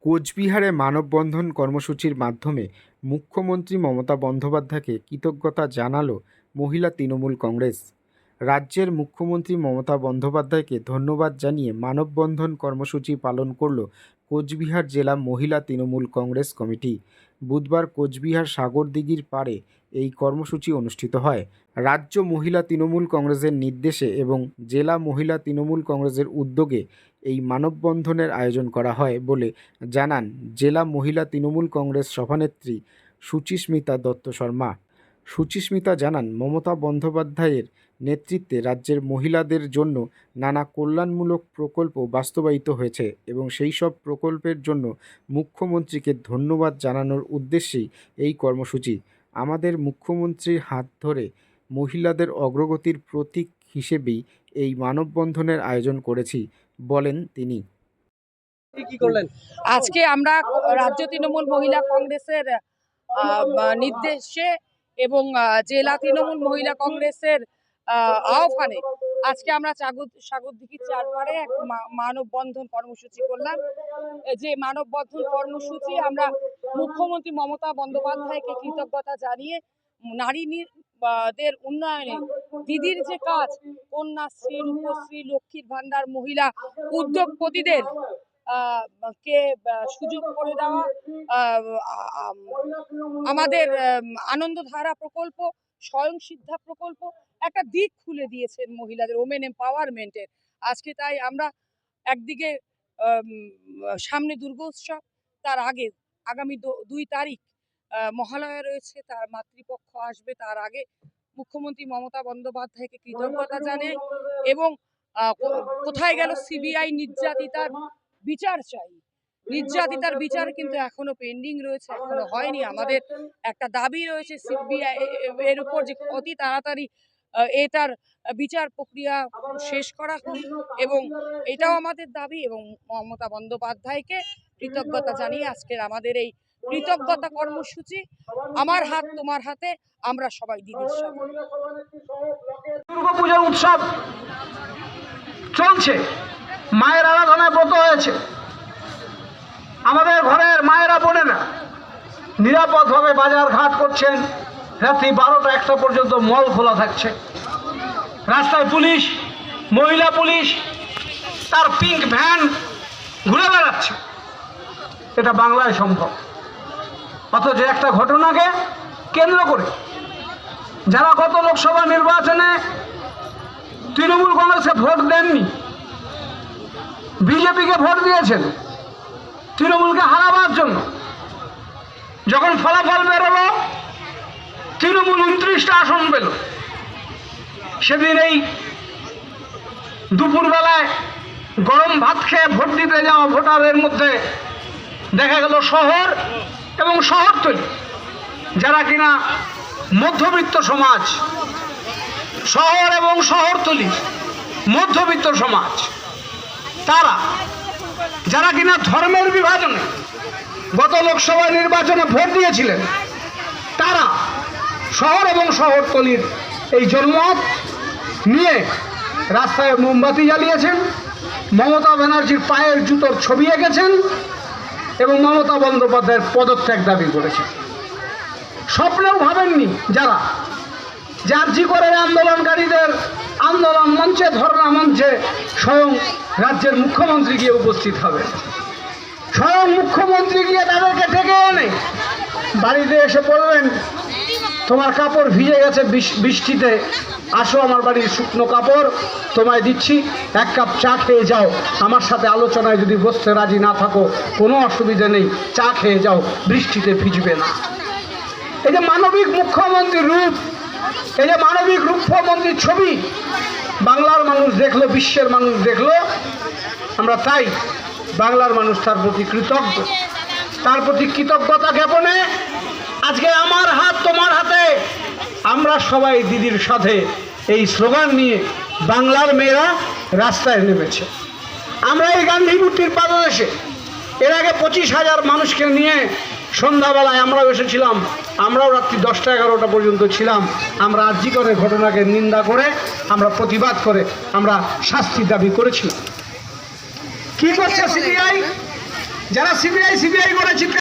কোচবিহারে মানববন্ধন কর্মসূচির মাধ্যমে মুখ্যমন্ত্রী মমতা বন্দ্যোপাধ্যায়কে কৃতজ্ঞতা জানালো মহিলা তৃণমূল কংগ্রেস। রাজ্যের মুখ্যমন্ত্রী মমতা বন্দ্যোপাধ্যায়কে ধন্যবাদ জানিয়ে মানববন্ধন কর্মসূচি পালন করল কোচবিহার জেলা মহিলা তৃণমূল কংগ্রেস কমিটি। বুধবার কোচবিহার সাগরদিঘির পাড়ে এই কর্মসূচি অনুষ্ঠিত হয়। রাজ্য মহিলা তৃণমূল কংগ্রেসের নির্দেশে এবং জেলা মহিলা তৃণমূল কংগ্রেসের উদ্যোগে এই মানববন্ধনের আয়োজন করা হয় বলে জানান জেলা মহিলা তৃণমূল কংগ্রেস সভানেত্রী সুচিস্মিতা দত্ত শর্মা। সুচিস্মিতা জানান, মমতা বন্দ্যোপাধ্যায়ের নেতৃত্বে রাজ্যের মহিলাদের জন্য নানা কল্যাণমূলক প্রকল্প বাস্তবায়িত হয়েছে এবং সেই সব প্রকল্পের জন্য মুখ্যমন্ত্রীকে ধন্যবাদ জানানোর উদ্দেশ্যেই এই কর্মসূচি। আমাদের মুখ্যমন্ত্রীর হাত ধরে মহিলাদের অগ্রগতির প্রতীক হিসেবেই এই মানববন্ধনের আয়োজন করেছি বলেন তিনি। আজকে আমরা রাজ্য তৃণমূল মহিলা কংগ্রেসের নির্দেশে এবং জেলা তৃণমূল মহিলা কংগ্রেসের আহ্বানে আজকে আমরা সাগরদিঘির চারপাড়ে এক মানববন্ধন কর্মসূচি করলাম। যে মানববন্ধন কর্মসূচি আমরা মুখ্যমন্ত্রী মমতা বন্দ্যোপাধ্যায়কে কৃতজ্ঞতা জানিয়ে নারীদের উন্নয়নে দিদির যে কাজ, কন্যাশ্রী, রূপশ্রী, লক্ষ্মীর ভান্ডার, মহিলা উদ্যোগপতিদের কে সুযোগ করে দেওয়া, আমাদের আনন্দধারা প্রকল্প, স্বয়ং সিদ্ধা প্রকল্প একটা দিক খুলে দিয়েছেন মহিলাদের ওমেন এম্পাওয়ারমেন্টের। আজকে তাই আমরা একদিকে সামনে দুর্গোৎসব, তার আগে আগামী 2 তারিখ মহালয়া রয়েছে, তার মাতৃপক্ষ আসবে, তার আগে মুখ্যমন্ত্রী মমতা বন্দ্যোপাধ্যায়কে কৃতজ্ঞতা জানাই এবং কোথায় গেল সিবিআই নির্যাতিতার বিচার চাই। নির্যাতিতার বিচার কিন্তু এখনো পেন্ডিং রয়েছে, এখনো হয়নি। আমাদের একটা দাবি রয়েছে সিবিআই এর উপর যে অতি তাড়াতাড়ি এটার বিচার প্রক্রিয়া শেষ করা হোক এবং এটাও আমাদের দাবি। এবং মমতা বন্দ্যোপাধ্যায়কে কৃতজ্ঞতা জানিয়ে আজকের আমাদের এই কৃতজ্ঞতা কর্মসূচি, আমার হাত তোমার হাতে, আমরা সবাই দিদির সাথে। দুর্গাপূজার উৎসব চলছে, মায়ের আরাধনায় ব্রত হয়েছে। আমাদের ঘরের মায়েরা বোনেরা নিরাপদভাবে বাজার ঘাট করছেন। রাত্রি 12টা 1টা পর্যন্ত মল খোলা থাকছে। রাস্তায় পুলিশ, মহিলা পুলিশ তার পিঙ্ক ভ্যান ঘুরে বেড়াচ্ছে। এটা বাংলায় সম্ভব। অথচ একটা ঘটনাকে কেন্দ্র করে যারা গত লোকসভা নির্বাচনে তৃণমূল কংগ্রেসকে ভোট দেননি, বিজেপিকে ভোট দিয়েছেন তৃণমূলকে হারাবার জন্য, যখন ফলাফল বেরোলো তৃণমূল 29টা আসন পেল, সেদিন এই দুপুরবেলায় গরম ভাত খেয়ে ভোট দিতে যাওয়া ভোটারের মধ্যে দেখা গেল শহর এবং শহরতলি, যারা কিনা মধ্যবিত্ত সমাজ, শহর এবং শহরতলি মধ্যবিত্ত সমাজ, তারা যারা কিনা ধর্মের বিভাজনে গত লোকসভা নির্বাচনে ভোট দিয়েছিলেন, তারা শহর এবং শহরতলির এই জনমত নিয়ে রাস্তায় মোমবাতি জ্বালিয়েছেন, মমতা ব্যানার্জির পায়ের জুতোর ছবি এঁকেছেন এবং মমতা বন্দ্যোপাধ্যায়ের পদত্যাগ দাবি করেছেন। স্বপ্নেও ভাবেননি যারা জি করে আন্দোলনকারীদের আন্দোলন মঞ্চে, ধর্ণা মঞ্চে স্বয়ং রাজ্যের মুখ্যমন্ত্রী গিয়ে উপস্থিত হবেন। স্বয়ং মুখ্যমন্ত্রী গিয়ে তাদেরকে ডেকে এনে বাড়িতে এসে বলবেন, তোমার কাপড় ভিজে গেছে বৃষ্টিতে, আসো আমার বাড়ির শুকনো কাপড় তোমায় দিচ্ছি, 1 কাপ চা খেয়ে যাও, আমার সাথে আলোচনায় যদি বসতে রাজি না থাকো কোনো অসুবিধা নেই, চা খেয়ে যাও, বৃষ্টিতে ভিজবে না। এই যে মানবিক মুখ্যমন্ত্রীর রূপ, এই যে মানবিক মুখ্যমন্ত্রীর ছবি বাংলার মানুষ দেখলো, বিশ্বের মানুষ দেখলো। আমরা তাই বাংলার মানুষ তার প্রতি কৃতজ্ঞ। তার প্রতি কৃতজ্ঞতা জ্ঞাপনে আজকে আমার হাত তোমার হাতে, আমরা সবাই দিদির সাথে এই স্লোগান নিয়ে বাংলার মেয়েরা রাস্তায় নেমেছে। আমরা এই গান্ধী মূর্তির পাদদেশে এর আগে 25,000 মানুষকে নিয়ে সন্ধ্যাবেলায় আমরাও এসেছিলাম। আমরাও রাত্রি 10টা 11টা পর্যন্ত ছিলাম। আমরা জি করে ঘটনাকে নিন্দা করে, আমরা প্রতিবাদ করে, আমরা শাস্তি দাবি করেছিলাম। কি করছে সিবিআই? যারা সিবিআই করে চিৎকার